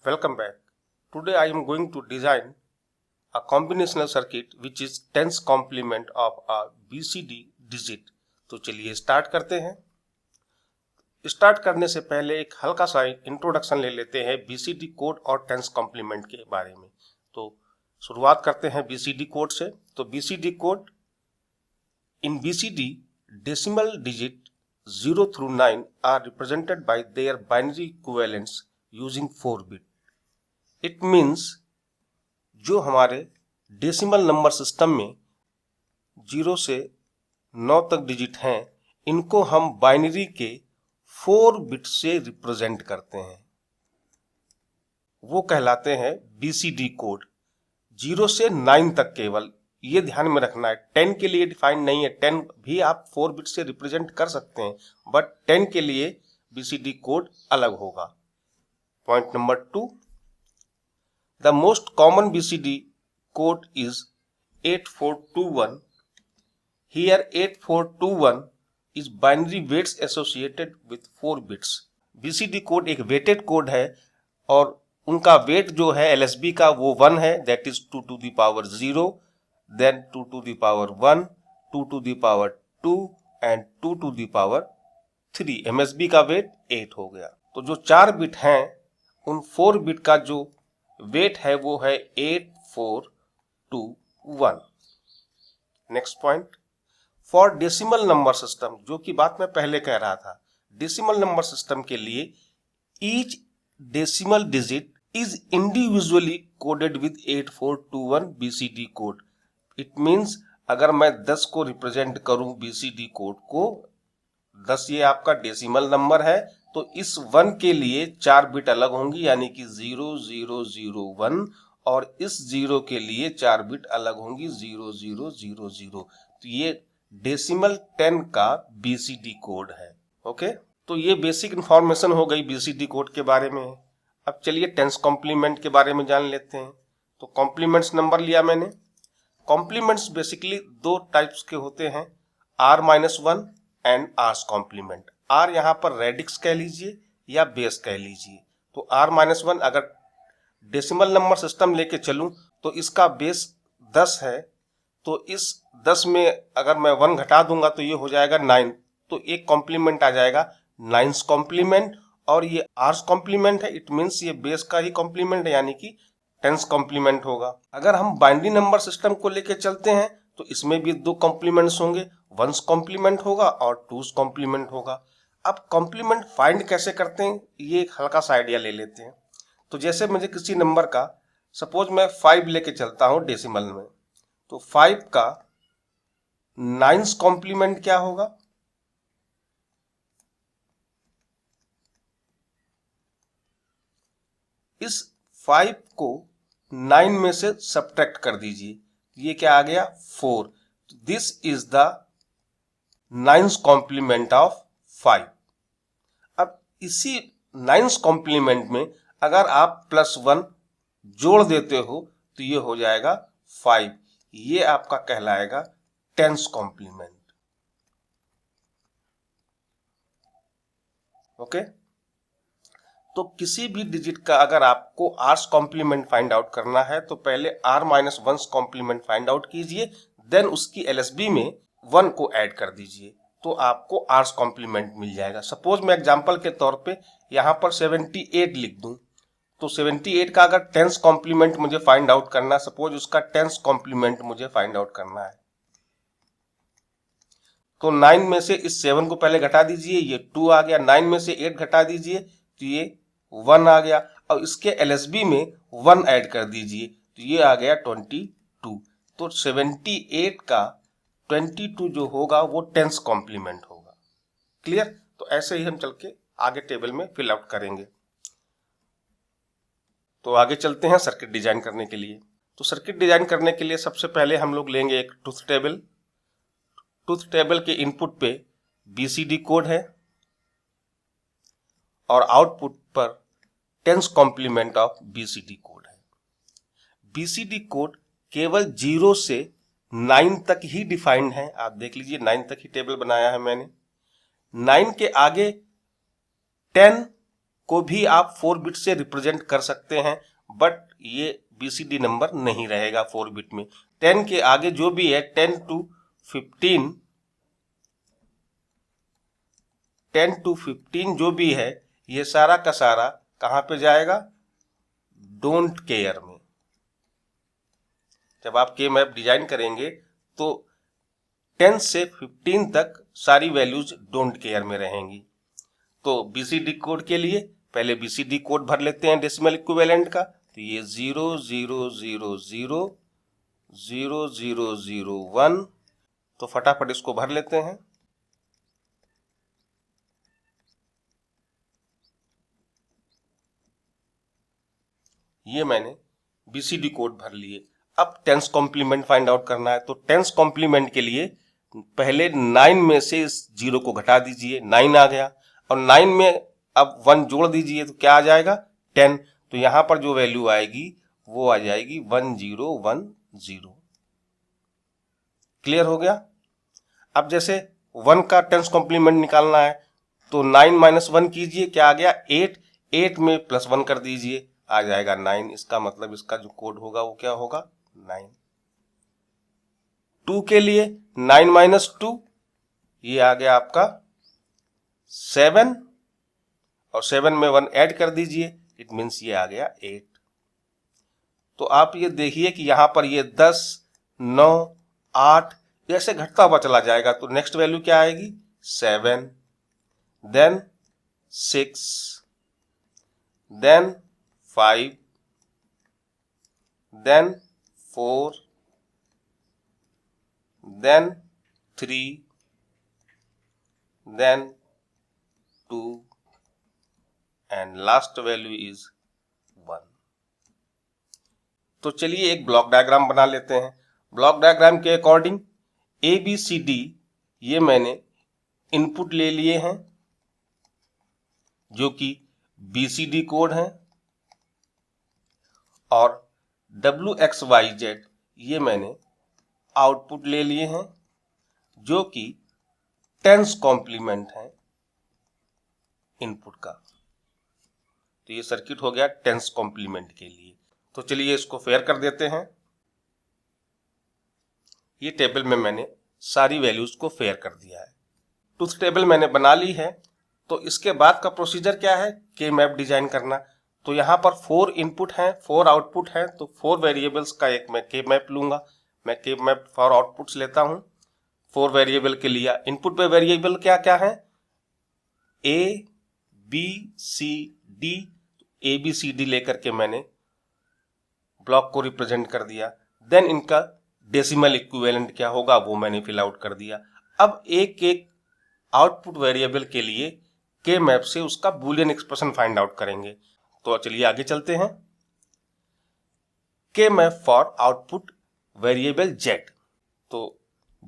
Welcome back. Today I am going to design a combinational circuit which is tens complement of a BCD digit. तो चलिए start करते हैं। Start करने से पहले एक हल्का सा इंट्रोडक्शन ले लेते हैं BCD कोड और टेंस कॉम्प्लीमेंट के बारे में। तो शुरुआत करते हैं BCD कोड से। तो BCD code, in BCD decimal digit 0 through 9 are represented by their binary equivalents using 4 bit. It means जो हमारे डेसिमल नंबर सिस्टम में 0 से 9 तक डिजिट हैं, इनको हम बाइनरी के 4 बिट से रिप्रेजेंट करते हैं। वो कहलाते हैं BCD कोड। 0 से 9 तक केवल, ये ध्यान में रखना है। 10 के लिए डिफाइन नहीं है। 10 भी आप 4 बिट से रिप्रेजेंट कर सकते हैं, बट 10 के लिए BCD कोड अलग होगा। Point number 2, the most common BCD code is 8421. Here 8421 is binary weights associated with 4 bits. BCD code एक वेटेड कोड है और उनका वेट जो है LSB का वो 1 है, that is 2 to the power 0, then 2 to the power 1, 2 to the power 2 and 2 to the power 3. MSB का वेट 8 हो गया। तो जो 4 बिट हैं, उन 4 बिट का जो वेट है वो है 8421। Next point, for decimal number system, जो कि बात मैं पहले कह रहा था, डेसिमल नंबर सिस्टम के लिए each decimal digit is individually coded with 8421 BCD code. It means अगर मैं 10 को रिप्रेजेंट करूं BCD कोड को, 10 ये आपका डेसिमल नंबर है, तो इस 1 के लिए 4 बिट अलग होंगी, यानी कि 0001, और इस 0 के लिए 4 बिट अलग होंगी, 0000। तो ये डेसिमल 10 का BCD कोड है। ओके, तो ये बेसिक इंफॉर्मेशन हो गई BCD कोड के बारे में। अब चलिए टेंस कॉम्प्लीमेंट के बारे में जान लेते हैं। तो कॉम्प्लीमेंट्स नंबर लिया मैंने। कॉम्प्लीमेंट्स बेसिकली 2 टाइप्स के होते हैं, R-1 and hours complement. R यहाँ पर रेडिक्स कह लीजिए या बेस कह लीजिए। तो R-1 अगर डेसिमल नंबर सिस्टम लेके चलूं तो इसका बेस 10 है, तो इस 10 में अगर मैं 1 घटा दूंगा तो ये हो जाएगा 9। तो एक कॉम्प्लीमेंट आ जाएगा 9th कॉम्प्लीमेंट, और ये आर्स कॉम्प्लीमेंट है। इट मीन्स ये बेस का ही कॉम्प्लीमेंट है, यानी कि 10th कॉम्प्लीमेंट होगा। अगर हम बाइनरी नंबर सिस्टम को लेके चलते हैं तो इसमें भी 2 कॉम्प्लीमेंट्स होंगे, 1st कॉम्प्लीमेंट होगा और 2th कॉम्प्लीमेंट होगा। अब कॉम्प्लीमेंट फाइंड कैसे करते हैं, ये एक हल्का सा आइडिया ले लेते हैं। तो जैसे मुझे किसी नंबर का, सपोज मैं 5 लेके चलता हूं डेसिमल में, तो 5 का 9th कॉम्प्लीमेंट क्या होगा? इस 5 को 9 में से सब्ट्रैक्ट कर दीजिए, ये क्या आ गया? 4। This is the 9th complement of 5। अब इसी 9th कॉम्प्लीमेंट में अगर आप +1 जोड़ देते हो तो ये हो जाएगा 5। ये आपका कहलाएगा 10th कॉम्प्लीमेंट। ओके, तो किसी भी डिजिट का अगर आपको आर्स कॉम्प्लीमेंट फाइंड आउट करना है तो पहले R-1 कॉम्प्लीमेंट फाइंड आउट कीजिए, देन उसकी LSB में 1 को ऐड कर दीजिए, तो आपको आर्स कॉम्प्लीमेंट मिल जाएगा। सपोज मैं एग्जांपल के तौर पे यहाँ पर 78 लिख दूं, तो 78 का अगर 10th कॉम्प्लीमेंट मुझे फाइंड आउट करना, सपोज उसका 10th कॉम्प्लीमेंट मुझे फाइंड आउट करना है, तो 9 में से इस 7 को पहले घटा दीजिए, ये 2 आ गया। 9 में से 8 घटा दीजिए तो ये 1 आ गया, और इसके LSB में 1 ऐड कर दीजिए तो ये आ गया 22। तो 78 का 22 जो होगा वो 10th कॉम्प्लीमेंट होगा। क्लियर? तो ऐसे ही हम चल के आगे टेबल में फिल आउट करेंगे। तो आगे चलते हैं सर्किट डिजाइन करने के लिए। तो सर्किट डिजाइन करने के लिए सबसे पहले हम लोग लेंगे एक ट्रूथ टेबल। ट्रूथ टेबल के इनपुट पे BCD कोड है और आउटपुट पर 10th complement of BCD code है। BCD कोड केवल 0 से 9 तक ही डिफाइंड है। आप देख लीजिए 9 तक ही टेबल बनाया है मैंने। 9 के आगे 10 को भी आप 4 बिट से रिप्रेजेंट कर सकते हैं, बट ये BCD नंबर नहीं रहेगा 4 बिट में। 10 के आगे जो भी है 10 to 15 जो भी है ये सारा का सारा कहाँ पे जाएगा, डोंट केयर में। जब आप के मैप डिजाइन करेंगे तो 10 से 15 तक सारी वैल्यूज डोंट केयर में रहेंगी। तो BCD कोड के लिए पहले BCD कोड भर लेते हैं डेसिमल इक्विवेलेंट का। तो ये 0000001, तो फटाफट इसको भर लेते हैं। ये मैंने BCD कोड भर लिए। अब टेंस कॉम्प्लीमेंट फाइंड आउट करना है। तो टेंस कॉम्प्लीमेंट के लिए पहले 9 में से इस 0 को घटा दीजिए, 9 आ गया, और 9 में अब 1 जोड़ दीजिए तो क्या आ जाएगा, 10। तो यहां पर जो वैल्यू आएगी वो आ जाएगी 1010। क्लियर हो गया। अब जैसे 1 का टेंस कॉम्प्लीमेंट निकालना है तो 9 - 1 कीजिए, क्या आ गया, 8। 8 में +1 कर दीजिए, आ जाएगा 9। इसका मतलब इसका जो कोड होगा वो क्या होगा, 9। 2 के लिए 9 - 2, ये आ गया आपका 7, और 7 में 1 ऐड कर दीजिए, इट मीन्स ये आ गया 8। तो आप ये देखिए कि यहां पर ये 10, 9, 8 ऐसे घटता हुआ चला जाएगा। तो नेक्स्ट वैल्यू क्या आएगी, 7, then 6, then 5, then 4, then 3, then 2, and last value is 1। तो चलिए एक ब्लॉक डायग्राम बना लेते हैं। ब्लॉक डायग्राम के अकॉर्डिंग ABCD ये मैंने इनपुट ले लिए हैं जो कि BCD कोड है, और WXYZ ये मैंने आउटपुट ले लिए हैं जो कि टेंस कॉम्प्लीमेंट है इनपुट का। तो ये सर्किट हो गया टेंस कॉम्प्लीमेंट के लिए। तो चलिए इसको फेयर कर देते हैं। ये टेबल में मैंने सारी वैल्यूज को फेयर कर दिया है। ट्रूथ टेबल मैंने बना ली है। तो इसके बाद का प्रोसीजर क्या है, के मैप डिजाइन करना। तो यहाँ पर 4 इनपुट हैं, 4 आउटपुट हैं, तो 4 वेरिएबल्स का एक मैं के मैप लूंगा। मैं के मैप फॉर आउटपुट्स लेता हूं। 4 वेरिएबल के लिया इनपुट पे वेरिएबल क्या क्या है, A B C D। ABCD लेकर के मैंने ब्लॉक को रिप्रेजेंट कर दिया। देन इनका डेसिमल इक्विवेलेंट क्या होगा वो मैंने फिल आउट कर दिया। अब एक एक आउटपुट वेरिएबल के लिए के मैप से उसका बूलियन एक्सप्रेशन फाइंड आउट करेंगे। तो चलिए आगे चलते हैं। के map for output variable Z। तो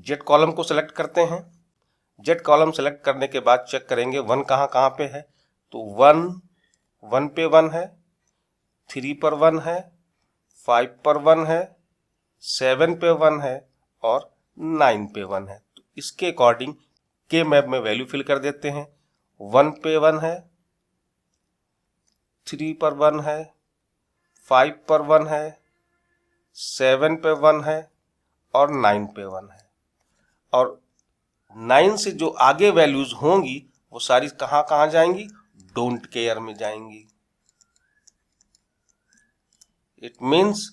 Z कॉलम को सेलेक्ट करते हैं। Z कॉलम सेलेक्ट करने के बाद चेक करेंगे 1 कहाँ पे है। तो 1 पे 1 है, 3 पर 1 है, 5 पर 1 है, 7 पे 1 है, और 9 पे 1 है। तो इसके अकॉर्डिंग के मैप में वैल्यू फिल कर देते हैं। 1 पे 1 है, 3 पर 1 है, 5 पर 1 है, 7 पे 1 है, और 9 पे 1 है। और 9 से जो आगे वैल्यूज होंगी वो सारी कहाँ जाएंगी, डोंट केयर में जाएंगी। इट मीन्स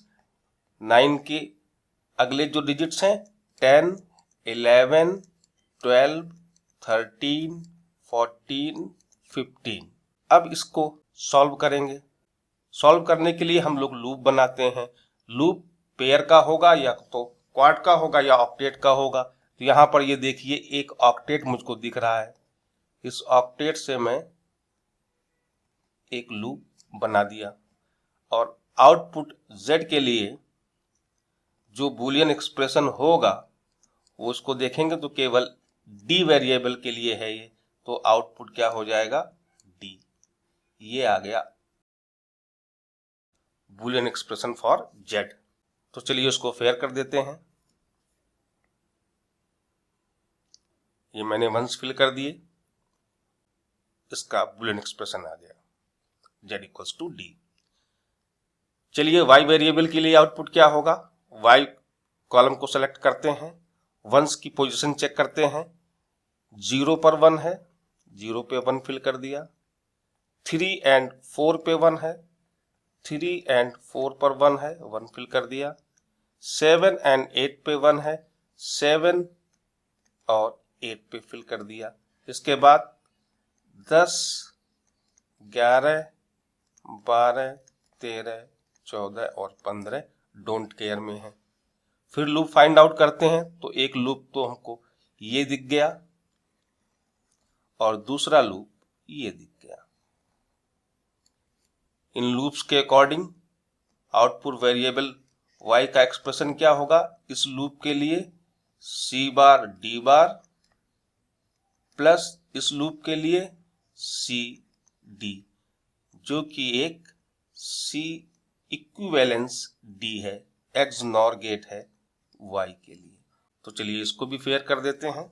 9 के अगले जो डिजिट्स हैं 10, 11, 12, 13, 14, 15। अब इसको सॉल्व करेंगे। सॉल्व करने के लिए हम लोग लूप बनाते हैं। लूप पेयर का होगा या तो क्वाड का होगा या ऑक्टेट का होगा। तो यहाँ पर ये देखिए एक ऑक्टेट मुझको दिख रहा है। इस ऑक्टेट से मैं एक लूप बना दिया, और आउटपुट Z के लिए जो बूलियन एक्सप्रेशन होगा वो उसको देखेंगे तो केवल D वेरिएबल के लिए है ये। तो आउटपुट क्या हो जाएगा, D। ये आ गया बूलियन एक्सप्रेशन फॉर Z। तो चलिए उसको फेयर कर देते हैं। ये मैंने 1s फिल कर दिए, इसका बूलियन एक्सप्रेशन आ गया। z equals to D. चलिए y वेरिएबल के लिए आउटपुट क्या होगा, y कॉलम को सेलेक्ट करते हैं, वंस की पोजीशन चेक करते हैं, 0 पर 1 है, 0 पे 1 फिल कर दिया, 3 एंड 4 पे 1 है, 3 एंड 4 पर 1 है, 1 फिल कर दिया, 7 एंड 8 पे 1 है, 7 और 8 पे फिल कर दिया। इसके बाद 10, 11, 12, 13, 14 और 15 डोंट केयर में है। फिर लूप फाइंड आउट करते हैं तो एक लूप तो हमको ये दिख गया और दूसरा लूप ये दिख गया। इन लूप्स के अकॉर्डिंग आउटपुट वेरिएबल y का एक्सप्रेशन क्या होगा, इस लूप के लिए c बार d बार प्लस इस लूप के लिए c d, जो कि एक c इक्विवेलेंस d है, XNOR गेट है y के लिए। तो चलिए इसको भी फेयर कर देते हैं।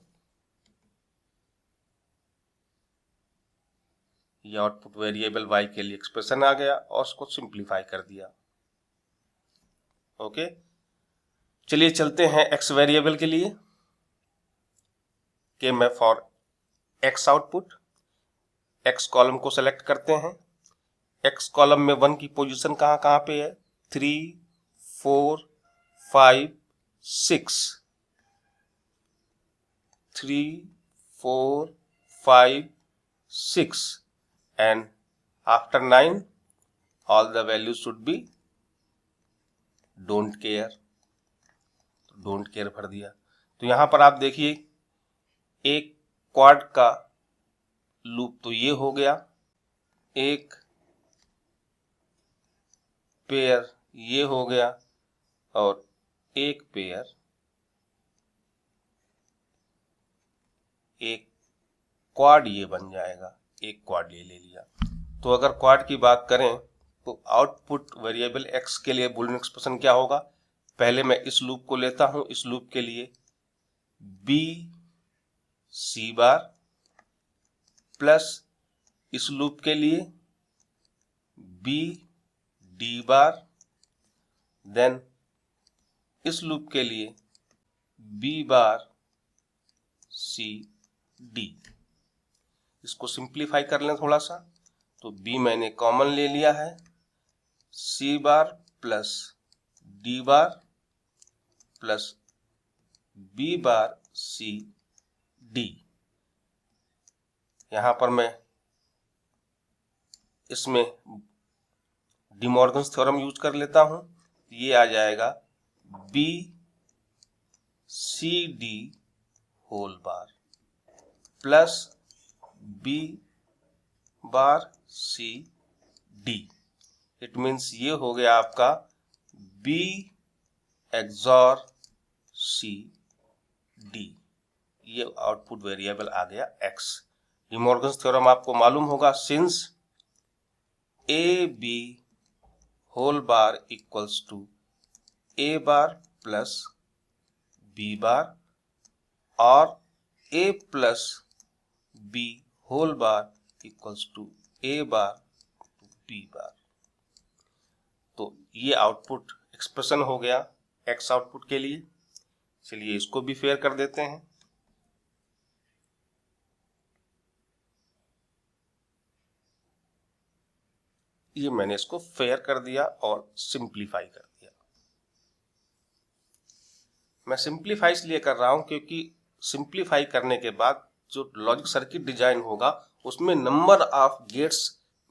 ये आउटपुट वेरिएबल y के लिए एक्सप्रेशन आ गया और उसको सिंप्लीफाई कर दिया। ओके, चलिए चलते हैं x वेरिएबल के लिए कि मैं for x output x column को सेलेक्ट करते हैं। x कॉलम में 1 की पोजीशन कहाँ पे है, 3, 4, 5, 6, 3, 4, 5, 6 and after 9 all the values should be don't care, तो don't care भर दिया। तो यहां पर आप देखिए एक क्वाड का लूप तो ये हो गया, एक पेयर ये हो गया और एक पेयर एक क्वाड ये बन जाएगा, एक क्वाड ले लिया। तो अगर क्वाड की बात करें तो आउटपुट वेरिएबल x के लिए बुलियन एक्सप्रेशन क्या होगा, पहले मैं इस लूप को लेता हूं, इस लूप के लिए b c बार प्लस इस लूप के लिए b d बार, देन इस लूप के लिए b बार c d। इसको सिंप्लीफाई कर लें थोड़ा सा, तो b मैंने कॉमन ले लिया है, c बार प्लस d बार plus b bar c d। यहां पर मैं इसमें डिमॉर्गन्स थ्योरम यूज कर लेता हूं, ये आ जाएगा b c d whole bar plus b bar c d। It means ये हो गया आपका b XOR c d। ये आउटपुट वेरिएबल आ गया x। डिमॉर्गन्स थ्योरम आपको मालूम होगा, since a b whole bar equals to a bar plus b bar और a plus b whole bar equals to a bar b bar. तो ये output expression हो गया x आउटपुट के लिए। चलिए इसको भी फेयर कर देते हैं। ये मैंने इसको फेयर कर दिया और सिंप्लीफाई कर दिया। मैं सिंप्लीफाई इसलिए कर रहा हूं क्योंकि सिंप्लीफाई करने के बाद जो लॉजिक सर्किट डिजाइन होगा उसमें नंबर ऑफ गेट्स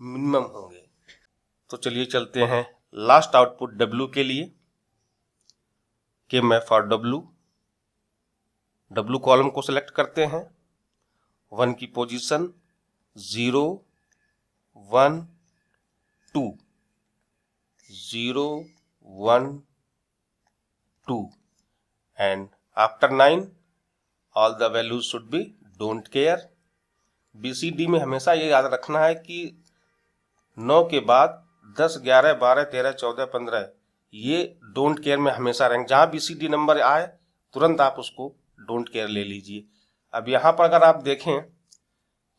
मिनिमम होंगे। तो चलिए चलते हैं लास्ट आउटपुट W के लिए कि मैं फॉर W कॉलम को सिलेक्ट करते हैं, 1 की position 0, 1, 2, 0, 1, 2 and after 9 all the values should be don't care। BCD में हमेशा ये याद रखना है कि 9 के बाद 10, 11, 12, 13, 14, 15 ये डोंट केयर में हमेशा रहेंगे। जहां BCD नंबर आए तुरंत आप उसको डोंट केयर ले लीजिए। अब यहां पर अगर आप देखें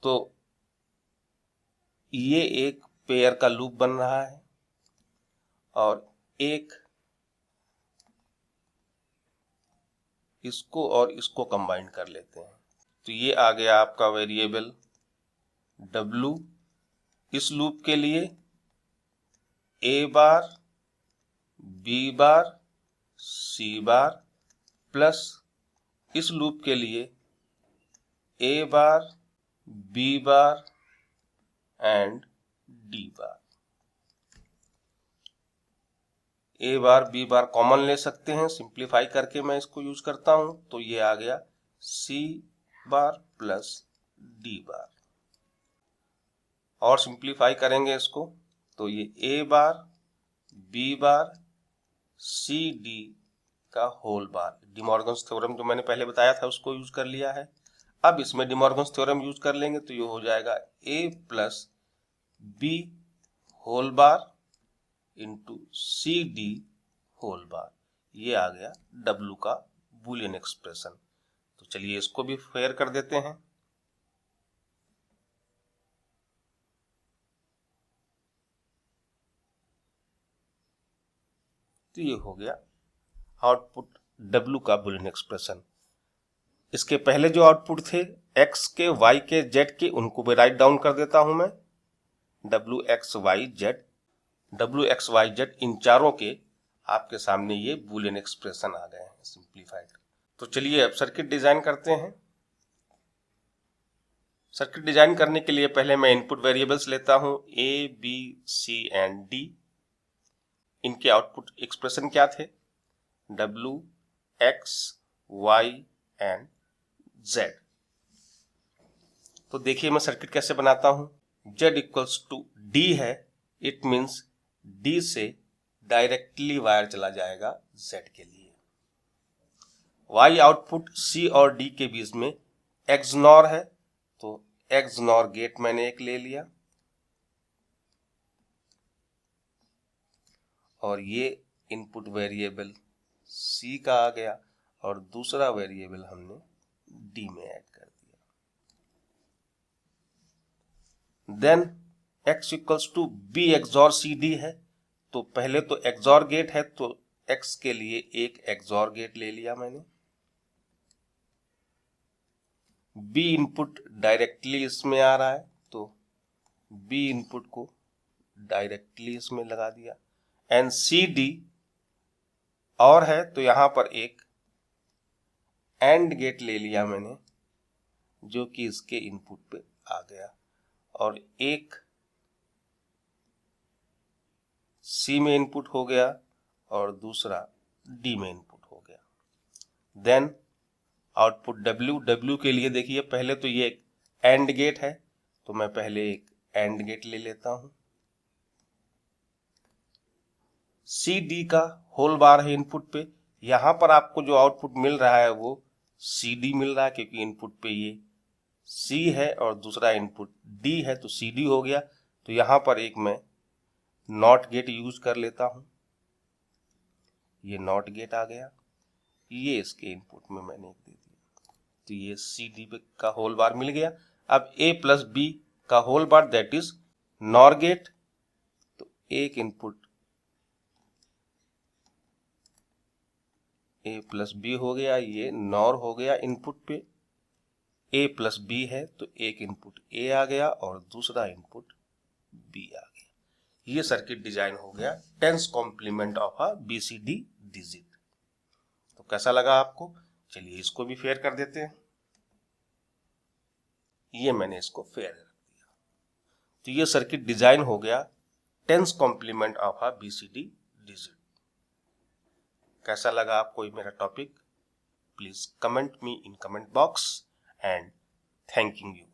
तो ये एक पेयर का लूप बन रहा है और एक इसको और इसको कंबाइन कर लेते हैं। तो ये आ गया आपका वेरिएबल W इस लूप के लिए A bar B bar C bar plus इस लूप के लिए A bar B bar and D bar. A bar B bar common ले सकते हैं, सिंप्लीफाई करके मैं इसको यूज करता हूं तो ये आ गया C बार प्लस D बार। और सिंप्लीफाई करेंगे इसको तो ये A bar B bar C D का होल बार। डिमॉर्गन्स थ्योरम जो मैंने पहले बताया था उसको यूज कर लिया है। अब इसमें डिमॉर्गन्स थ्योरम यूज कर लेंगे तो ये हो जाएगा A plus B whole bar into C D whole bar. ये आ गया W का बूलियन एक्सप्रेशन। तो चलिए इसको भी फेयर कर देते हैं। तो ये हो गया आउटपुट W का बूलियन एक्सप्रेशन। इसके पहले जो आउटपुट थे X के, Y के, Z के, उनको भी राइट डाउन कर देता हूं मैं। W X Y Z इन चारों के आपके सामने ये बूलियन एक्सप्रेशन आ गए हैं सिंप्लीफाइड। तो चलिए अब सर्किट डिजाइन करते हैं। सर्किट डिजाइन करने के लिए पहले मैं इनपुट वेरिएबल्स लेता हूं A, B, C and D। इनके आउटपुट एक्सप्रेशन क्या थे? W X Y and Z। तो देखिए मैं सर्किट कैसे बनाता हूं। Z इक्वल्स टू D है, इट मीन्स D से डायरेक्टली वायर चला जाएगा Z के लिए। Y आउटपुट C और D के बीच में XNOR है तो XNOR गेट मैंने एक ले लिया और ये इनपुट वेरिएबल C का आ गया और दूसरा वेरिएबल हमने D में ऐड कर दिया। Then X equals to B XOR CD है तो पहले तो XOR गेट है तो X के लिए एक XOR गेट ले लिया मैंने। B इनपुट डायरेक्टली इसमें आ रहा है तो B इनपुट को डायरेक्टली इसमें लगा दिया एंड CD और है तो यहां पर एक AND गेट ले लिया मैंने जो कि इसके इनपुट पे आ गया और एक C में इनपुट हो गया और दूसरा D में इनपुट हो गया। देन आउटपुट W के लिए देखिए पहले तो ये एक AND गेट है तो मैं पहले एक AND गेट ले लेता हूं। CD का होल बार है इनपुट पे। यहां पर आपको जो आउटपुट मिल रहा है वो CD मिल रहा है क्योंकि इनपुट पे ये C है और दूसरा इनपुट D है तो CD हो गया। तो यहां पर एक मैं नॉट गेट यूज कर लेता हूं। ये नॉट गेट आ गया, ये इसके इनपुट में मैंने एक दे दिया तो ये CD का होल बार मिल गया। अब A प्लस B का whole bar that is NOR gate तो एक इनपुट A प्लस B हो गया, ये नॉर हो गया इनपुट पे। A प्लस B है तो एक इनपुट A आ गया और दूसरा इनपुट B आ गया। ये सर्किट डिजाइन हो गया ten's complement of a BCD digit. तो कैसा लगा आपको? चलिए इसको भी फेयर कर देते हैं। ये मैंने इसको फेयर कर दिया तो ये सर्किट डिजाइन हो गया ten's complement of a BCD digit. कैसा लगा आपको ये मेरा topic? Please comment me in comment box and thanking you.